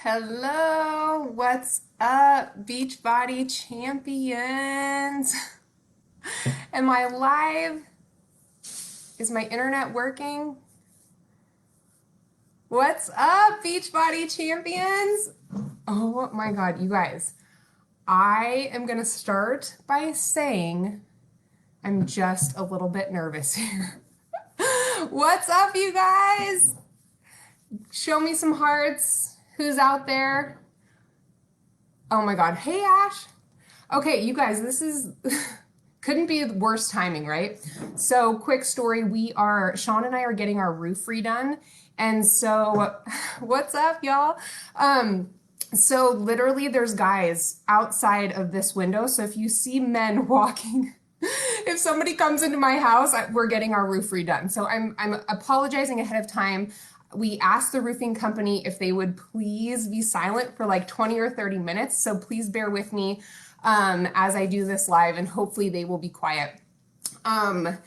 Hello, what's up, Beachbody champions? Am I live? Is my internet working? What's up, Beachbody champions? Oh my God, you guys. I am gonna start by saying I'm just a little bit nervous here. What's up, you guys? Show me some hearts. Who's out there? Oh my God. Hey, Ash. Okay, you guys, this is couldn't be the worst timing, right? So, quick story, Sean and I are getting our roof redone. And so, what's up, y'all? So literally there's guys outside of this window. So if you see men walking, if somebody comes into my house, we're getting our roof redone. So I'm apologizing ahead of time. We asked the roofing company if they would please be silent for like 20 or 30 minutes. So please bear with me as I do this live, and hopefully they will be quiet. And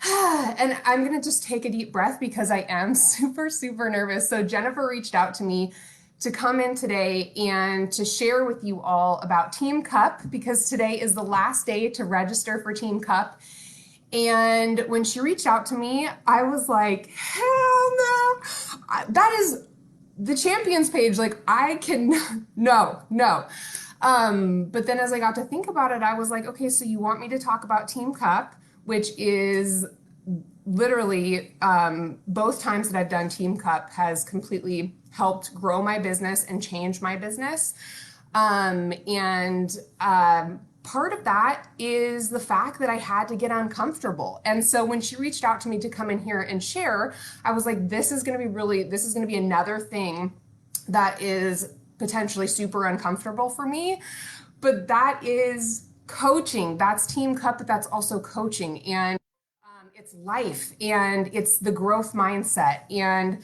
I'm going to just take a deep breath because I am super, super nervous. So Jennifer reached out to me to come in today and to share with you all about Team Cup, because today is the last day to register for Team Cup. And when she reached out to me, I was like, hell no, that is the champions page. Like I can, no. But then as I got to think about it, I was like, okay, so you want me to talk about Team Cup, which is literally both times that I've done Team Cup has completely helped grow my business and change my business. Part of that is the fact that I had to get uncomfortable. And so when she reached out to me to come in here and share, I was like, this is going to be another thing that is potentially super uncomfortable for me. But that is coaching. That's Team Cup, but that's also coaching. And it's life, and it's the growth mindset, and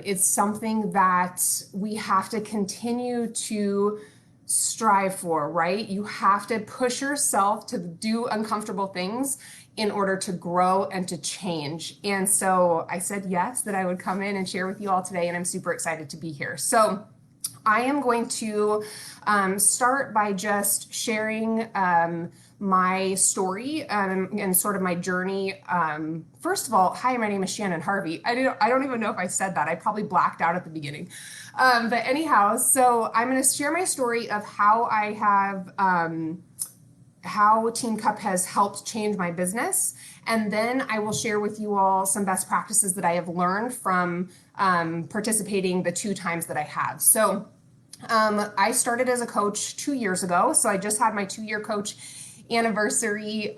it's something that we have to continue to strive for, right? You have to push yourself to do uncomfortable things in order to grow and to change. And so I said yes, that I would come in and share with you all today, and I'm super excited to be here. So I am going to start by just sharing my story and sort of my journey. First of all, hi, my name is Shannon Harvey. I don't even know if I said that. I probably blacked out at the beginning. But anyhow, so I'm going to share my story of how I have how Team Cup has helped change my business. And then I will share with you all some best practices that I have learned from participating the 2 times that I have. So I started as a coach 2 years ago. So I just had my 2-year coach anniversary,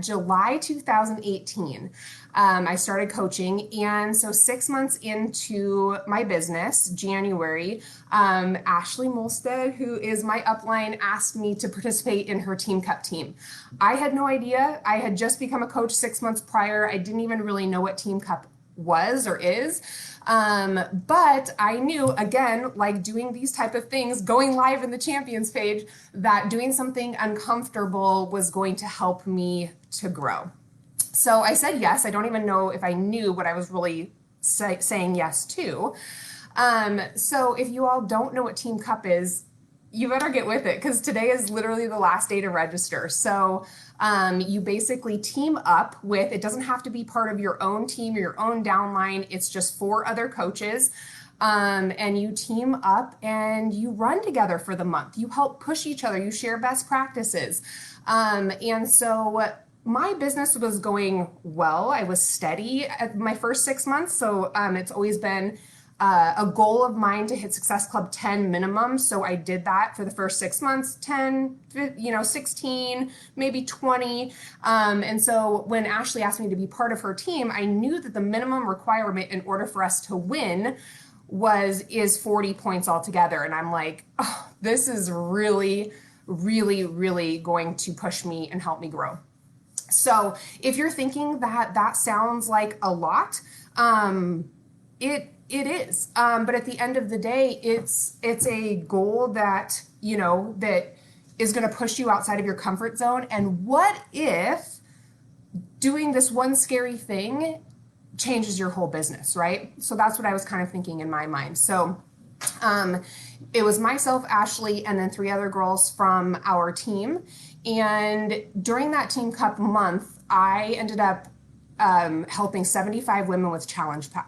July 2018. I started coaching, and so 6 months into my business, January, Ashley Molstead, who is my upline, asked me to participate in her Team Cup team. I had no idea. I had just become a coach 6 months prior. I didn't even really know what Team Cup was or is. But I knew, again, like doing these type of things, going live in the champions page, that doing something uncomfortable was going to help me to grow. So I said yes. I don't even know if I knew what I was really saying yes to. So if you all don't know what Team Cup is, you better get with it, because today is literally the last day to register. So you basically team up with, it doesn't have to be part of your own team or your own downline. It's just 4 other coaches. And you team up and you run together for the month. You help push each other. You share best practices. And so my business was going well. I was steady at my first 6 months. So it's always been a goal of mine to hit Success Club 10 minimum. So I did that for the first 6 months, 10, 16, maybe 20. And so when Ashley asked me to be part of her team, I knew that the minimum requirement in order for us to win is 40 points altogether. And I'm like, oh, this is really, really, really going to push me and help me grow. So if you're thinking that that sounds like a lot, it is. But at the end of the day, it's a goal that, that is going to push you outside of your comfort zone. And what if doing this one scary thing changes your whole business, right? So that's what I was kind of thinking in my mind. So It was myself, Ashley, and then 3 other girls from our team. And during that Team Cup month, I ended up helping 75 women with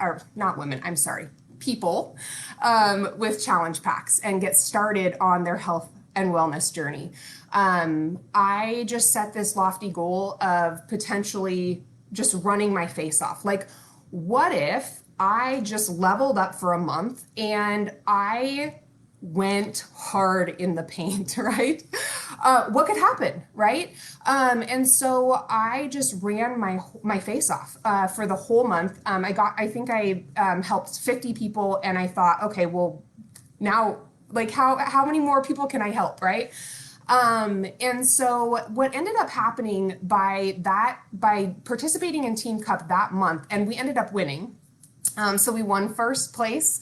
or not women, I'm sorry, people with challenge packs and get started on their health and wellness journey. I just set this lofty goal of potentially just running my face off. Like, what if I just leveled up for a month and I went hard in the paint, right? What could happen, right? And so I just ran my face off for the whole month. I think I helped 50 people, and I thought, okay, well, now, like, how many more people can I help, right? And so what ended up happening by participating in Team Cup that month, and we ended up winning. So we won first place.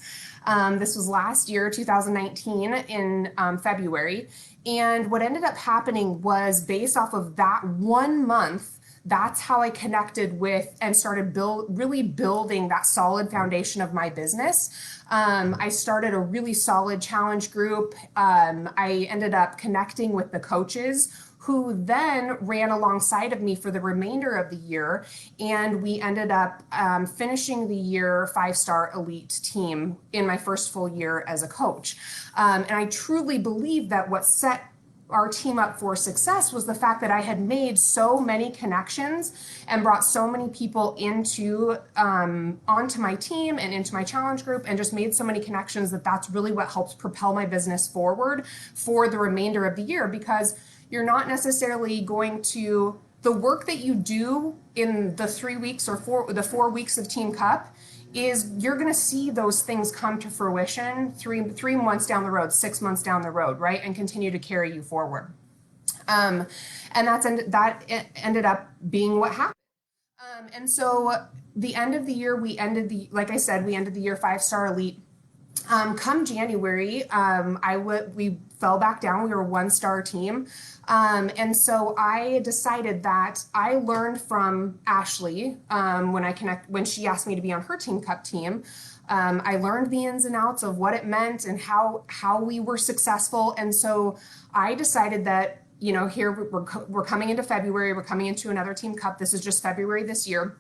This was last year, 2019, in February. And what ended up happening was, based off of that 1 month, that's how I connected with and started really building that solid foundation of my business. I started a really solid challenge group. I ended up connecting with the coaches, who then ran alongside of me for the remainder of the year. And we ended up finishing the year 5-star elite team in my first full year as a coach. And I truly believe that what set our team up for success was the fact that I had made so many connections and brought so many people onto my team and into my challenge group, and just made so many connections that's really what helps propel my business forward for the remainder of the year. Because you're not necessarily going to, the work that you do in the 3 weeks or the 4 weeks of Team Cup is, you're going to see those things come to fruition three months down the road, 6 months down the road, right? And continue to carry you forward. And that ended up being what happened. And so the end of the year, like I said, we ended the year 5-star elite. Come January, we fell back down. We were a 1-star team. And so I decided that I learned from Ashley when she asked me to be on her Team Cup team. I learned the ins and outs of what it meant and how we were successful. And so I decided that, here we're coming into February, we're coming into another Team Cup. This is just February this year.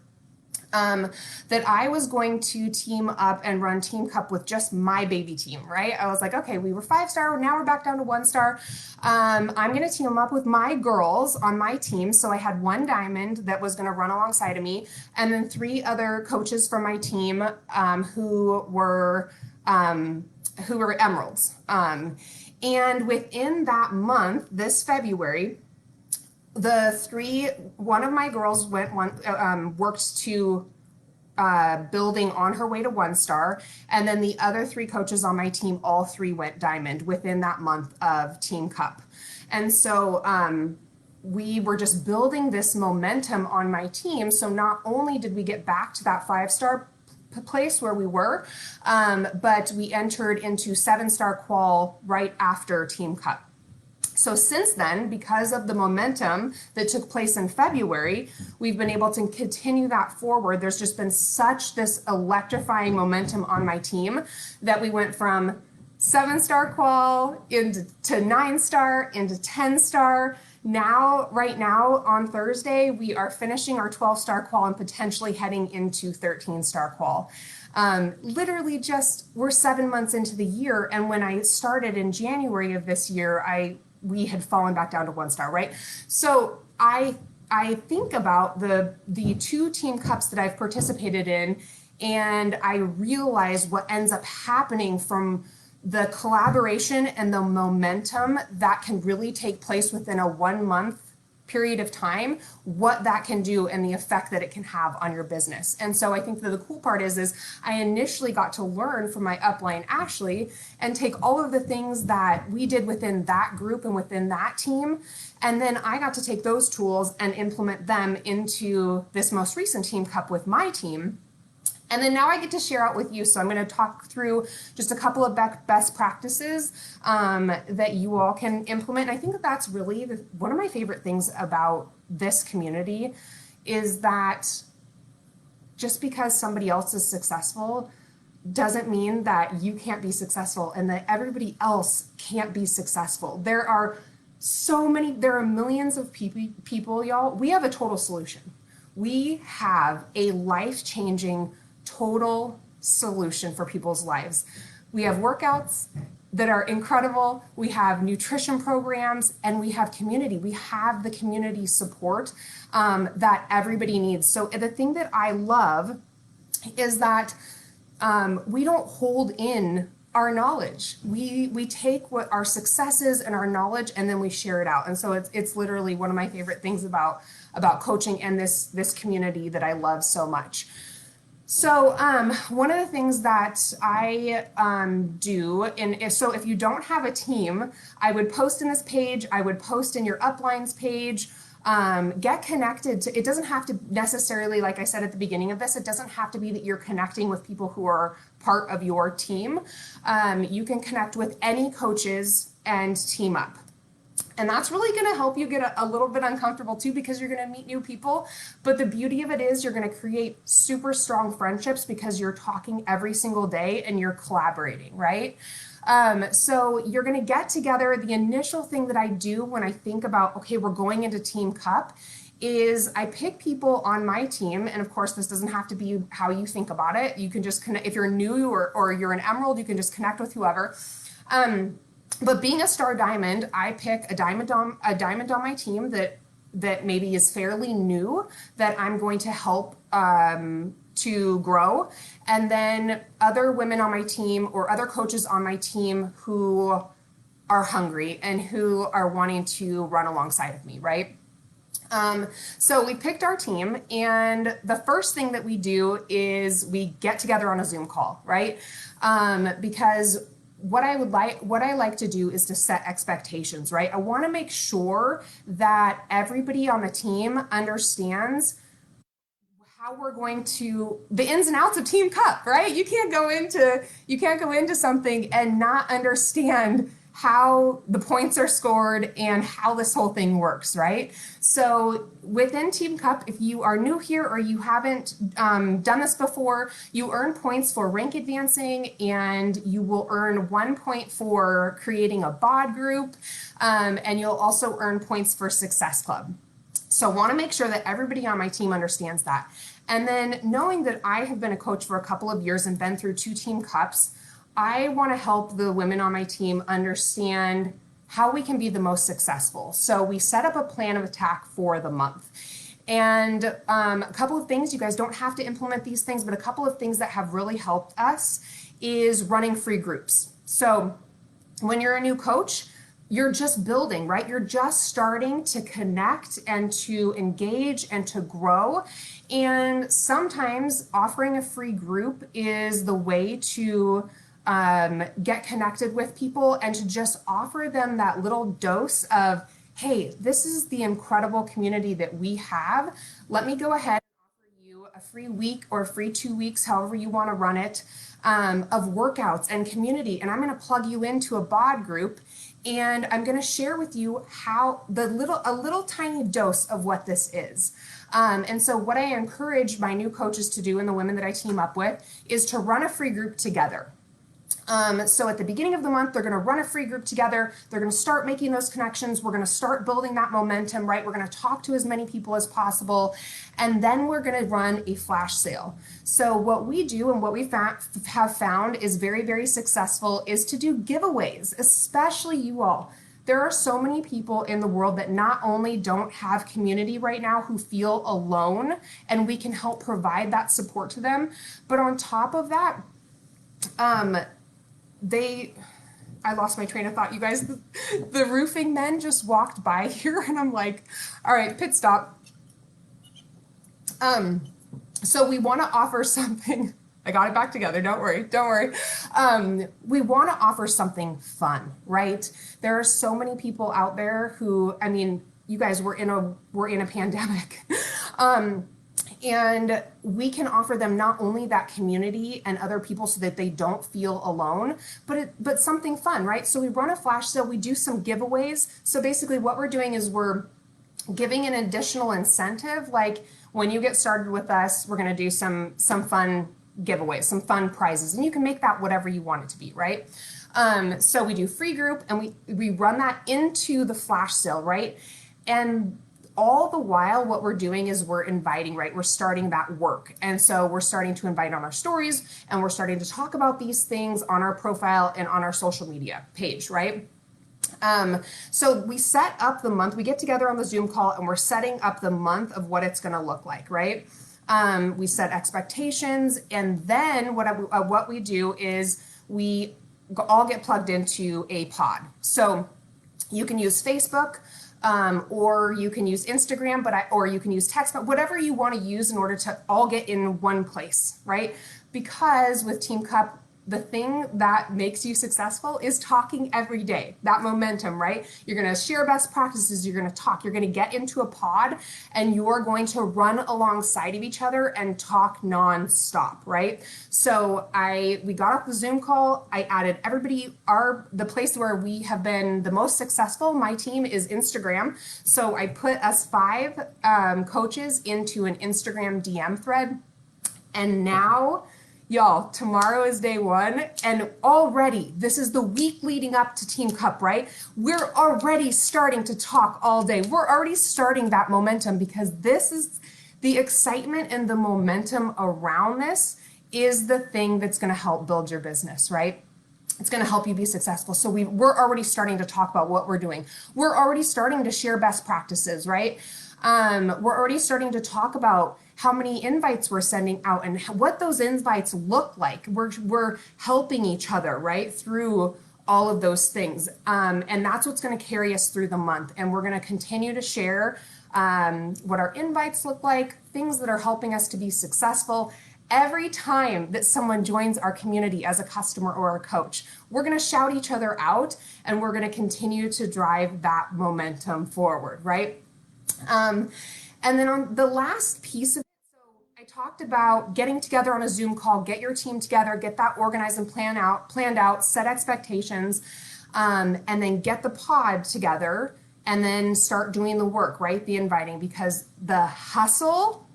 That I was going to team up and run Team Cup with just my baby team, right? I was like, okay, we were 5-star, now we're back down to 1-star. I'm going to team up with my girls on my team. So I had 1 diamond that was going to run alongside of me, and then 3 other coaches from my team who were emeralds. And within that month, this February, one of my girls worked to building on her way to 1-star, and then the other 3 coaches on my team, all 3 went diamond within that month of Team Cup. And so we were just building this momentum on my team. So not only did we get back to that 5-star place where we were, but we entered into 7-star qual right after Team Cup. So since then, because of the momentum that took place in February, we've been able to continue that forward. There's just been such this electrifying momentum on my team that we went from 7-star qual into 9-star into 10-star. Right now on Thursday, we are finishing our 12-star qual and potentially heading into 13-star qual. Literally we're 7 months into the year. And when I started in January of this year, we had fallen back down to 1-star, right? So I think about the 2 Team Cups that I've participated in, and I realize what ends up happening from the collaboration and the momentum that can really take place within a 1-month period of time, what that can do and the effect that it can have on your business. And so I think that the cool part is I initially got to learn from my upline, Ashley, and take all of the things that we did within that group and within that team. And then I got to take those tools and implement them into this most recent Team Cup with my team. And then now I get to share out with you. So I'm going to talk through just a couple of best practices that you all can implement. And I think that that's really one of my favorite things about this community is that just because somebody else is successful doesn't mean that you can't be successful and that everybody else can't be successful. There are millions of people, y'all. We have a total solution. We have a life-changing total solution for people's lives. We have workouts that are incredible. We have nutrition programs, and we have community. We have the community support that everybody needs. So the thing that I love is that we don't hold in our knowledge. We take what our successes and our knowledge, and then we share it out. And so it's literally one of my favorite things about coaching and this community that I love so much. So one of the things that I do, and if you don't have a team, I would post in this page, I would post in your uplines page. Get connected to, it doesn't have to necessarily, like I said at the beginning of this, it doesn't have to be that you're connecting with people who are part of your team. You can connect with any coaches and team up. And that's really going to help you get a little bit uncomfortable too, because you're going to meet new people. But the beauty of it is you're going to create super strong friendships because you're talking every single day and you're collaborating, right? So you're going to get together. The initial thing that I do when I think about, okay, we're going into Team Cup, is I pick people on my team. And of course, this doesn't have to be how you think about it. You can just connect, if you're new or you're an emerald, you can just connect with whoever. But being a star diamond, I pick a diamond on my team that maybe is fairly new, that I'm going to help to grow. And then other women on my team or other coaches on my team who are hungry and who are wanting to run alongside of me, right? So we picked our team, and the first thing that we do is we get together on a Zoom call, right? Because what I like to do is to set expectations, right? I want to make sure that everybody on the team understands how we're going to, the ins and outs of Team Cup, right? You can't go into something and not understand how the points are scored and how this whole thing works, right? So within Team Cup, if you are new here or you haven't done this before, you earn points for rank advancing, and you will earn 1 point for creating a bod group, and you'll also earn points for Success Club. So I want to make sure that everybody on my team understands that. And then knowing that I have been a coach for a couple of years and been through 2 Team Cups, I want to help the women on my team understand how we can be the most successful. So we set up a plan of attack for the month. And a couple of things, you guys don't have to implement these things, but a couple of things that have really helped us is running free groups. So when you're a new coach, you're just building, right? You're just starting to connect and to engage and to grow. And sometimes offering a free group is the way to get connected with people and to just offer them that little dose of, hey, this is the incredible community that we have. Let me go ahead and offer you a free week or a free 2 weeks, however you want to run it, of workouts and community. And I'm going to plug you into a bod group, and I'm going to share with you how a little tiny dose of what this is. And so what I encourage my new coaches to do and the women that I team up with is to run a free group together. So at the beginning of the month, they're going to run a free group together. They're going to start making those connections. We're going to start building that momentum, right? We're going to talk to as many people as possible. And then we're going to run a flash sale. So what we do and what we have found is very, very successful is to do giveaways, especially you all. There are so many people in the world that not only don't have community right now who feel alone, and we can help provide that support to them, but on top of that, I lost my train of thought, you guys. The roofing men just walked by here, and I'm like, all right, pit stop. So we want to offer something. I got it back together. Don't worry. We want to offer something fun, right? There are so many people out there who, I mean, you guys, we're in a pandemic. And we can offer them not only that community and other people so that they don't feel alone, but something fun, right? So we run a flash sale, we do some giveaways. So basically what we're doing is we're giving an additional incentive. Like when you get started with us, we're going to do some fun giveaways, some fun prizes, and you can make that whatever you want it to be, right? So we do free group, and we run that into the flash sale, right? And all the while, what we're doing is we're inviting, right? We're starting that work. And so we're starting to invite on our stories, and we're starting to talk about these things on our profile and on our social media page, right? So we set up the month, we get together on the Zoom call, and we're setting up the month of what it's going to look like, right? We set expectations, and then what we do is we all get plugged into a pod. So you can use Facebook, or you can use Instagram, or you can use text, but whatever you want to use in order to all get in one place, right? Because with Team Cup, the thing that makes you successful is talking every day, that momentum, right? You're going to share best practices. You're going to talk. You're going to get into a pod, and you're going to run alongside of each other and talk nonstop, right? So we got off the Zoom call. I added everybody. The place where we have been the most successful, my team, is Instagram. So I put us 5 coaches into an Instagram DM thread, and now, y'all, tomorrow is day 1, and already, this is the week leading up to Team Cup, right? We're already starting to talk all day. We're already starting that momentum, because this is the excitement, and the momentum around this is the thing that's going to help build your business, right? It's going to help you be successful. So we're already starting to talk about what we're doing. We're already starting to share best practices, right? We're already starting to talk about how many invites we're sending out and what those invites look like. We're helping each other, right, through all of those things. And that's what's going to carry us through the month. And we're going to continue to share what our invites look like, things that are helping us to be successful. Every time that someone joins our community as a customer or a coach, we're going to shout each other out, and we're going to continue to drive that momentum forward, right? And then on the last piece of it, so I talked about getting together on a Zoom call, get your team together, get that organized and planned out, set expectations, and then get the pod together, and then start doing the work, right? The inviting, because the hustle,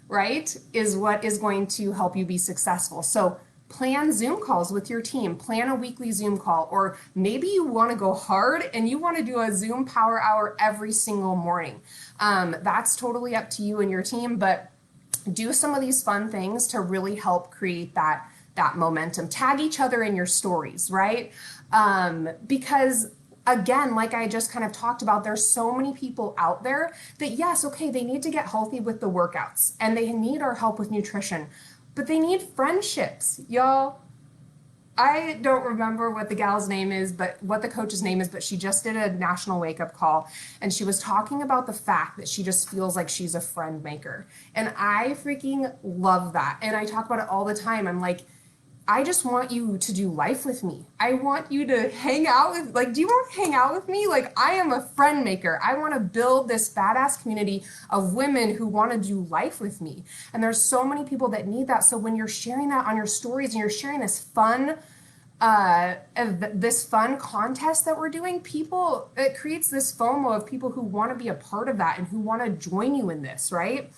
right, is what is going to help you be successful. So plan Zoom calls with your team, plan a weekly Zoom call, or maybe you want to go hard and you want to do a Zoom power hour every single morning. That's totally up to you and your team, but do some of these fun things to really help create that momentum. Tag each other in your stories, right? Because again, like I just kind of talked about, there's so many people out there that, yes, okay, they need to get healthy with the workouts, and they need our help with nutrition, but they need friendships, y'all. I don't remember what the gal's name is, but what the coach's name is, but she just did a national wake-up call, and she was talking about the fact that she just feels like she's a friend maker. And I freaking love that. And I talk about it all the time. I'm like, I just want you to do life with me. I want you to hang out with, like, do you want to hang out with me? Like, I am a friend maker. I want to build this badass community of women who want to do life with me. And there's so many people that need that. So when you're sharing that on your stories and you're sharing this fun contest that we're doing, it creates this FOMO of people who want to be a part of that and who want to join you in this, right?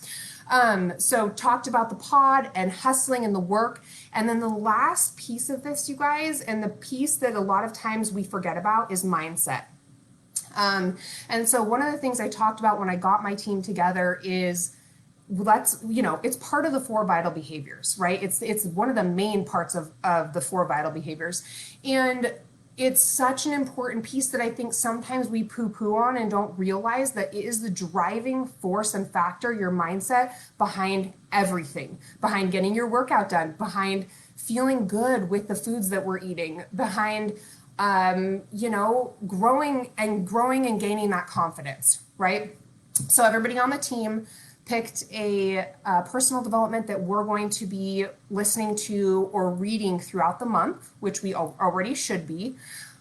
So talked about the pod and hustling and the work. And then the last piece of this, you guys, and the piece that a lot of times we forget about, is mindset. And so one of the things I talked about when I got my team together is, it's part of the 4 vital behaviors, right? It's one of the main parts of the 4 vital behaviors. And it's such an important piece that I think sometimes we poo-poo on and don't realize that it is the driving force and factor, your mindset, behind everything, behind getting your workout done, behind feeling good with the foods that we're eating, behind, growing and gaining that confidence, right? So everybody on the team picked a personal development that we're going to be listening to or reading throughout the month, which we already should be.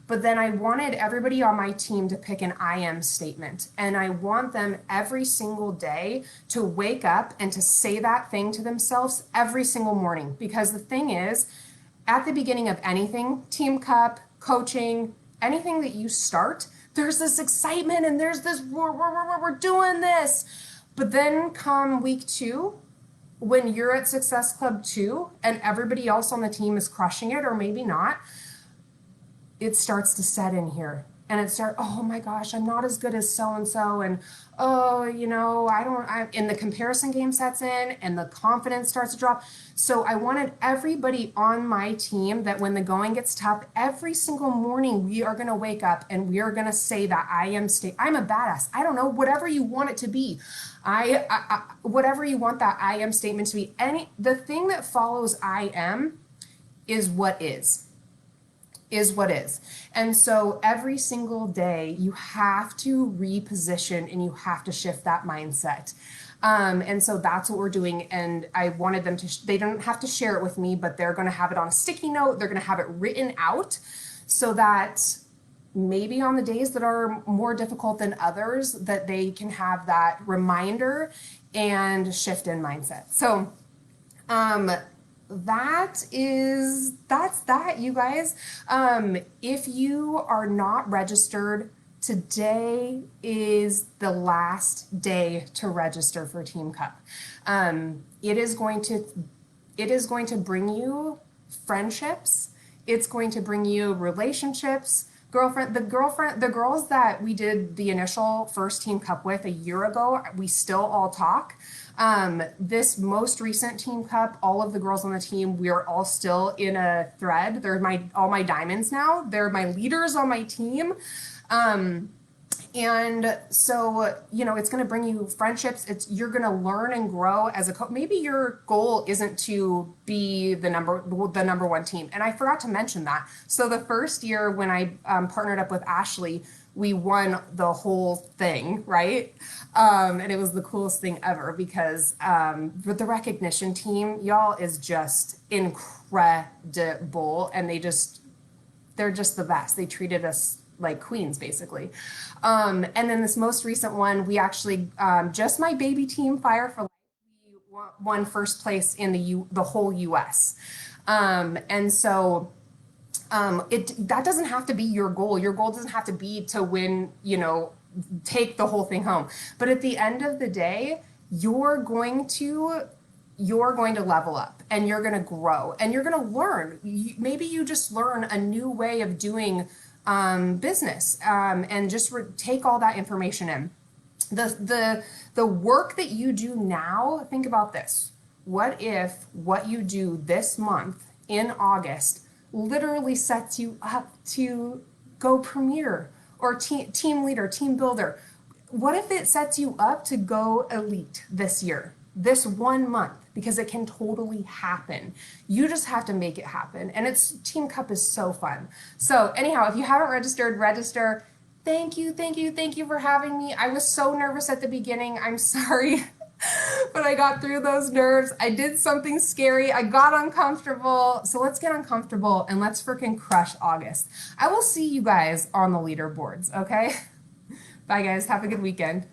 But then I wanted everybody on my team to pick an I am statement. And I want them every single day to wake up and to say that thing to themselves every single morning. Because the thing is, at the beginning of anything, Team Cup, coaching, anything that you start, there's this excitement and there's this, we're doing this. But then come week 2, when you're at Success Club 2 and everybody else on the team is crushing it, or maybe not, it starts to set in here. And oh my gosh, I'm not as good as so and so. And oh, and the comparison game sets in and the confidence starts to drop. So I wanted everybody on my team that when the going gets tough, every single morning we are going to wake up and we are going to say that I'm a badass. I don't know, whatever you want it to be. Whatever you want that I am statement to be. The thing that follows I am is what is. And so every single day you have to reposition and you have to shift that mindset. And so that's what we're doing. And I wanted them they don't have to share it with me, but they're going to have it on a sticky note. They're going to have it written out so that maybe on the days that are more difficult than others, that they can have that reminder and shift in mindset. So, that's that, you guys. If you are not registered, today is the last day to register for Team Cup. It is going to bring you friendships. It's going to bring you relationships. The girls that we did the initial first Team Cup with a year ago, we still all talk. This most recent Team Cup, all of the girls on the team, we are all still in a thread. They're all my diamonds now. They're my leaders on my team. And so, it's going to bring you friendships. You're going to learn and grow as a coach. Maybe your goal isn't to be the number one team. And I forgot to mention that. So the first year when I partnered up with Ashley, we won the whole thing, right? And it was the coolest thing ever because with the recognition team, y'all is just incredible. And they're just the best. They treated us like queens, basically. And then this most recent one, we actually, just my baby team, Fire for Life, we won first place in the whole US. And so that doesn't have to be your goal. Your goal doesn't have to be to win, take the whole thing home. But at the end of the day, you're going to level up and you're going to grow and you're going to learn. Maybe you just learn a new way of doing business, and just take all that information in. The work that you do now, think about this. What if what you do this month in August literally sets you up to go premier or team leader, team builder? What if it sets you up to go elite this year, this 1 month? Because it can totally happen. You just have to make it happen. And Team Cup is so fun. So anyhow, if you haven't registered, register. Thank you for having me. I was so nervous at the beginning. I'm sorry, but I got through those nerves. I did something scary. I got uncomfortable. So let's get uncomfortable and let's freaking crush August. I will see you guys on the leaderboards, okay? Bye guys, have a good weekend.